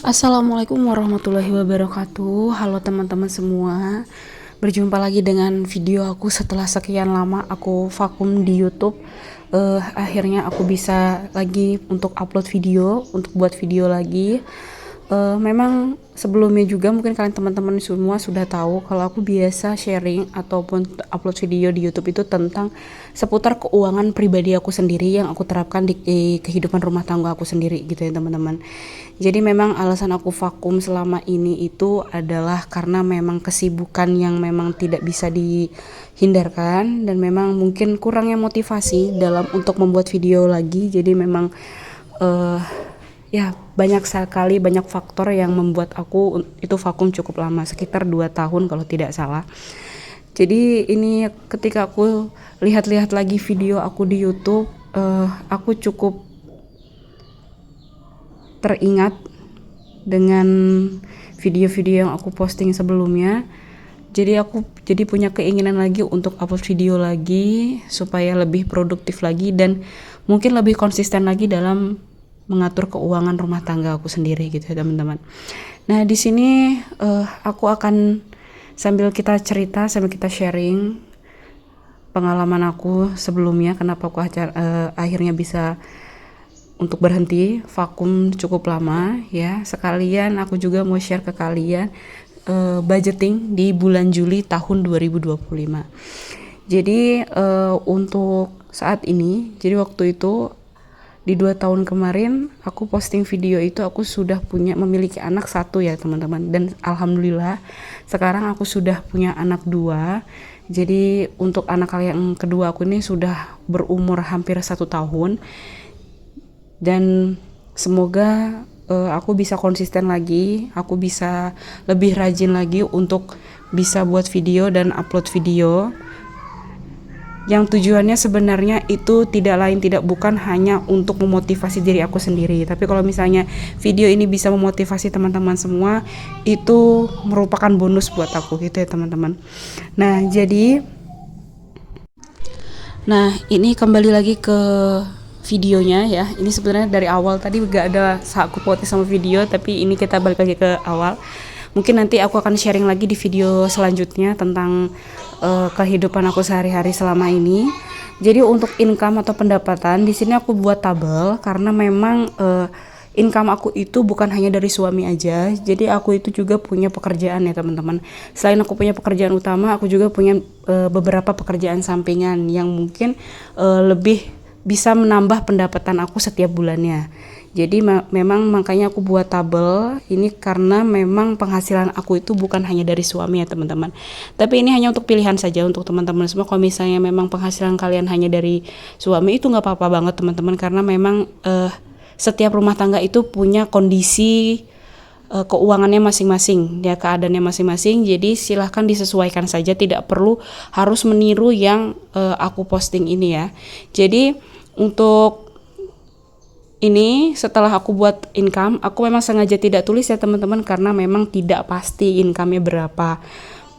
Assalamualaikum warahmatullahi wabarakatuh. Halo teman-teman semua. Berjumpa lagi dengan video aku setelah sekian lama aku vakum di YouTube. Akhirnya aku bisa lagi untuk upload video, untuk buat video lagi. Memang sebelumnya juga mungkin kalian teman-teman semua sudah tahu kalau aku biasa sharing ataupun upload video di YouTube itu tentang seputar keuangan pribadi aku sendiri yang aku terapkan di kehidupan rumah tangga aku sendiri gitu ya teman-teman. Jadi memang alasan aku vakum selama ini itu adalah karena memang kesibukan yang memang tidak bisa dihindarkan dan memang mungkin kurangnya motivasi dalam untuk membuat video lagi. Jadi memang ya banyak sekali banyak faktor yang membuat aku itu vakum cukup lama, sekitar 2 tahun kalau tidak salah. Jadi ini ketika aku lihat-lihat lagi video aku di YouTube, aku cukup teringat dengan video-video yang aku posting sebelumnya. Jadi aku punya keinginan lagi untuk upload video lagi supaya lebih produktif lagi dan mungkin lebih konsisten lagi dalam mengatur keuangan rumah tangga aku sendiri gitu ya teman-teman. Nah di sini aku akan sambil kita cerita, sambil kita sharing pengalaman aku sebelumnya kenapa aku akhirnya bisa untuk berhenti vakum cukup lama ya. Sekalian aku juga mau share ke kalian budgeting di bulan Juli tahun 2025. Jadi untuk saat ini, jadi waktu itu di 2 tahun kemarin aku posting video itu aku sudah memiliki anak 1 ya teman-teman, dan alhamdulillah sekarang aku sudah punya anak 2. Jadi untuk anak yang kedua aku ini sudah berumur hampir 1 tahun dan semoga aku bisa konsisten lagi, aku bisa lebih rajin lagi untuk bisa buat video dan upload video yang tujuannya sebenarnya itu tidak lain tidak bukan hanya untuk memotivasi diri aku sendiri, tapi kalau misalnya video ini bisa memotivasi teman-teman semua itu merupakan bonus buat aku gitu ya teman-teman. Nah ini kembali lagi ke videonya ya. Ini sebenarnya dari awal tadi gak ada aku potong sama video, tapi ini kita balik lagi ke awal. Mungkin nanti aku akan sharing lagi di video selanjutnya tentang kehidupan aku sehari-hari selama ini. Jadi untuk income atau pendapatan di sini aku buat tabel karena memang income aku itu bukan hanya dari suami aja. Jadi aku itu juga punya pekerjaan ya teman-teman. Selain aku punya pekerjaan utama, aku juga punya beberapa pekerjaan sampingan yang mungkin lebih bisa menambah pendapatan aku setiap bulannya. Jadi memang makanya aku buat tabel ini karena memang penghasilan aku itu bukan hanya dari suami ya teman-teman. Tapi ini hanya untuk pilihan saja untuk teman-teman semua. Kalau misalnya memang penghasilan kalian hanya dari suami itu nggak apa-apa banget teman-teman, karena memang setiap rumah tangga itu punya kondisi keuangannya masing-masing ya, keadaannya masing-masing. Jadi silahkan disesuaikan saja, tidak perlu harus meniru yang aku posting ini ya. Jadi untuk ini setelah aku buat income, aku memang sengaja tidak tulis ya teman-teman karena memang tidak pasti income-nya berapa.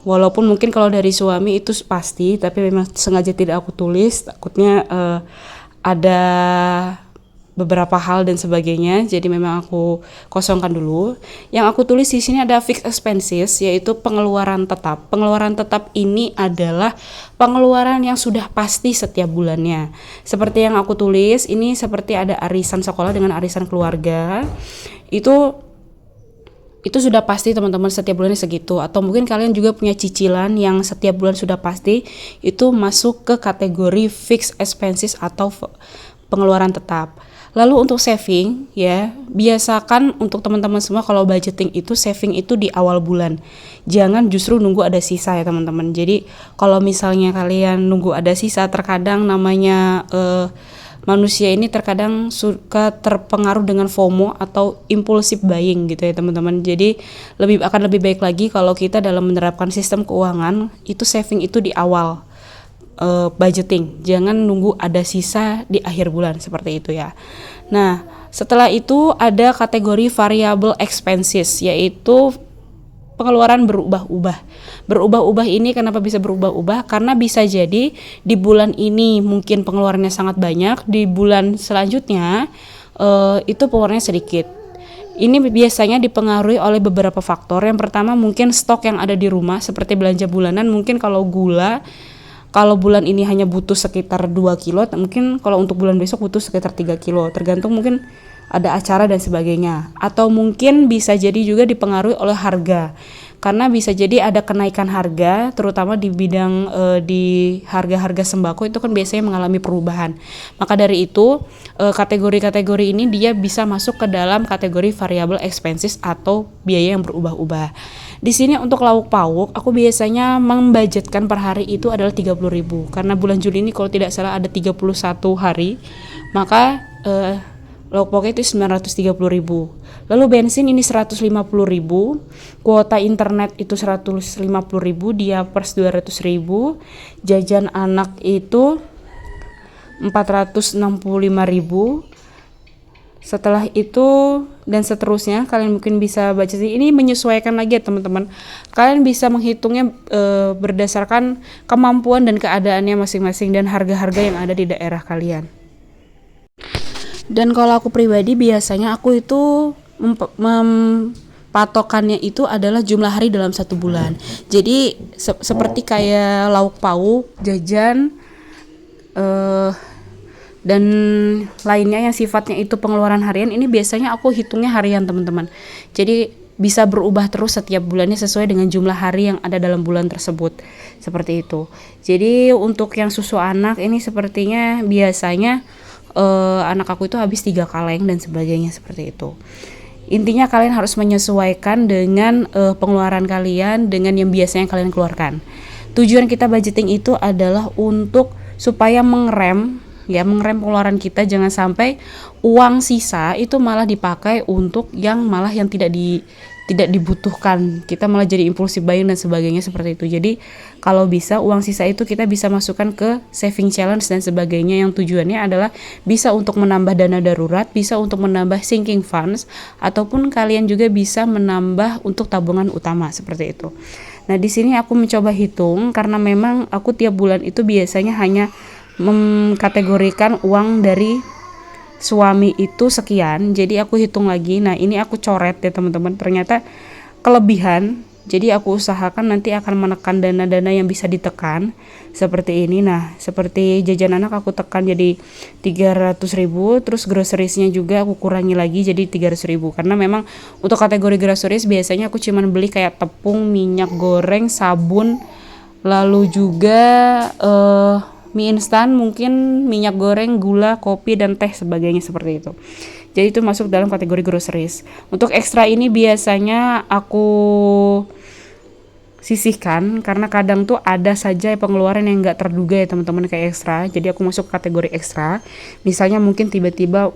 Walaupun mungkin kalau dari suami itu pasti, tapi memang sengaja tidak aku tulis, takutnya ada beberapa hal dan sebagainya. Jadi memang aku kosongkan dulu. Yang aku tulis di sini ada fixed expenses, yaitu pengeluaran tetap. Pengeluaran tetap ini adalah pengeluaran yang sudah pasti setiap bulannya. Seperti yang aku tulis, ini seperti ada arisan sekolah dengan arisan keluarga. Itu sudah pasti teman-teman, setiap bulannya segitu. Atau mungkin kalian juga punya cicilan yang setiap bulan sudah pasti, itu masuk ke kategori fixed expenses atau pengeluaran tetap. Lalu untuk saving ya, biasakan untuk teman-teman semua kalau budgeting itu saving itu di awal bulan. Jangan justru nunggu ada sisa ya teman-teman. Jadi kalau misalnya kalian nunggu ada sisa, terkadang namanya manusia ini terkadang suka terpengaruh dengan FOMO atau impulsive buying gitu ya teman-teman. Jadi akan lebih baik lagi kalau kita dalam menerapkan sistem keuangan itu saving itu di awal budgeting, jangan nunggu ada sisa di akhir bulan seperti itu ya. Nah setelah itu ada kategori variable expenses, yaitu pengeluaran berubah-ubah ini. Kenapa bisa berubah-ubah? Karena bisa jadi di bulan ini mungkin pengeluarannya sangat banyak, di bulan selanjutnya itu pengeluarannya sedikit. Ini biasanya dipengaruhi oleh beberapa faktor. Yang pertama mungkin stok yang ada di rumah, seperti belanja bulanan. Mungkin kalau gula, kalau bulan ini hanya butuh sekitar 2 kilo, mungkin kalau untuk bulan besok butuh sekitar 3 kilo. Tergantung mungkin ada acara dan sebagainya. Atau mungkin bisa jadi juga dipengaruhi oleh harga. Karena bisa jadi ada kenaikan harga, terutama di bidang di harga-harga sembako itu kan biasanya mengalami perubahan. Maka dari itu kategori-kategori ini dia bisa masuk ke dalam kategori variable expenses atau biaya yang berubah-ubah. Di sini untuk lauk pauk aku biasanya membudgetkan per hari itu adalah 30.000. Karena bulan Juli ini kalau tidak salah ada 31 hari, maka lauk pauknya itu 930.000. Lalu bensin ini 150.000, kuota internet itu 150.000, diapers 200.000, jajan anak itu 465.000. Setelah itu dan seterusnya, kalian mungkin bisa baca sih. Ini menyesuaikan lagi ya teman-teman. Kalian bisa menghitungnya berdasarkan kemampuan dan keadaannya masing-masing dan harga-harga yang ada di daerah kalian. Dan kalau aku pribadi biasanya aku itu patokannya itu adalah jumlah hari dalam 1 bulan. Jadi seperti kayak lauk pauk, jajan, dan lainnya yang sifatnya itu pengeluaran harian, ini biasanya aku hitungnya harian teman-teman. Jadi bisa berubah terus setiap bulannya sesuai dengan jumlah hari yang ada dalam bulan tersebut, seperti itu. Jadi untuk yang susu anak ini sepertinya biasanya anak aku itu habis 3 kaleng dan sebagainya, seperti itu. Intinya kalian harus menyesuaikan dengan pengeluaran kalian dengan yang biasanya kalian keluarkan. Tujuan kita budgeting itu adalah untuk supaya mengerem pengeluaran kita, jangan sampai uang sisa itu malah dipakai untuk yang malah yang tidak dibutuhkan. Kita malah jadi impulsif buying dan sebagainya, seperti itu. Jadi kalau bisa uang sisa itu kita bisa masukkan ke saving challenge dan sebagainya, yang tujuannya adalah bisa untuk menambah dana darurat, bisa untuk menambah sinking funds, ataupun kalian juga bisa menambah untuk tabungan utama, seperti itu. Nah, di sini aku mencoba hitung karena memang aku tiap bulan itu biasanya hanya mengkategorikan uang dari suami itu sekian, jadi aku hitung lagi. Nah, ini aku coret ya teman-teman, ternyata kelebihan, jadi aku usahakan nanti akan menekan dana-dana yang bisa ditekan seperti ini. Nah, seperti jajan anak aku tekan jadi 300.000, terus groceriesnya juga aku kurangi lagi jadi 300.000, karena memang untuk kategori groceries biasanya aku cuman beli kayak tepung, minyak goreng, sabun, lalu juga mie instan, mungkin minyak goreng, gula, kopi, dan teh sebagainya, seperti itu. Jadi itu masuk dalam kategori groceries. Untuk ekstra ini biasanya aku sisihkan karena kadang tuh ada saja pengeluaran yang nggak terduga ya teman-teman, kayak ekstra. Jadi aku masuk kategori ekstra. Misalnya mungkin tiba-tiba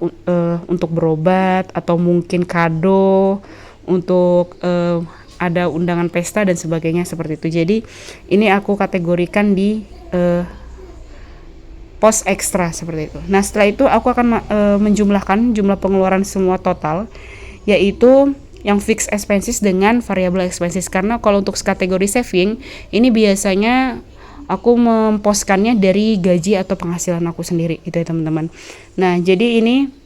untuk berobat, atau mungkin kado untuk ada undangan pesta dan sebagainya, seperti itu. Jadi ini aku kategorikan di pos ekstra, seperti itu. Nah, setelah itu aku akan menjumlahkan jumlah pengeluaran semua total, yaitu yang fixed expenses dengan variable expenses. Karena kalau untuk kategori saving ini biasanya aku memposkannya dari gaji atau penghasilan aku sendiri, gitu ya teman-teman. Nah, jadi ini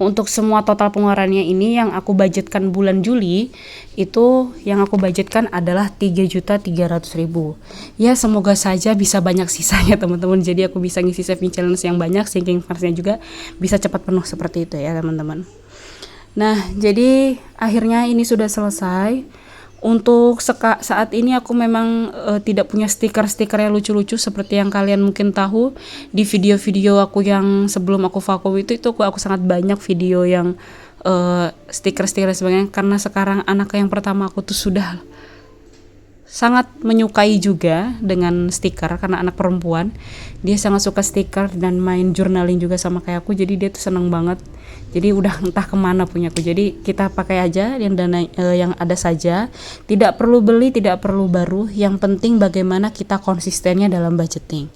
untuk semua total pengeluarannya ini yang aku budgetkan bulan Juli itu yang aku budgetkan adalah 3.300.000. Ya, semoga saja bisa banyak sisanya teman-teman. Jadi aku bisa ngisi saving challenge yang banyak, sinking funds-nya juga bisa cepat penuh, seperti itu ya teman-teman. Nah, jadi akhirnya ini sudah selesai. Untuk saat ini aku memang tidak punya stiker-stiker yang lucu-lucu seperti yang kalian mungkin tahu di video-video aku yang sebelum aku vakum itu aku sangat banyak video yang stiker-stiker dan sebagainya, karena sekarang anak yang pertama aku tuh sudah sangat menyukai juga dengan stiker, karena anak perempuan dia sangat suka stiker dan main journaling juga sama kayak aku, jadi dia tuh seneng banget. Jadi udah entah kemana punya aku. Jadi kita pakai aja yang dana yang ada saja, tidak perlu beli, tidak perlu baru, yang penting bagaimana kita konsistennya dalam budgeting.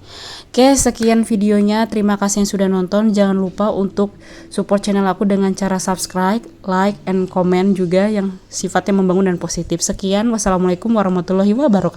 Oke, sekian videonya, terima kasih yang sudah nonton. Jangan lupa untuk support channel aku dengan cara subscribe, like, and comment juga yang sifatnya membangun dan positif. Sekian, wassalamualaikum warahmatullahi wabarakatuh.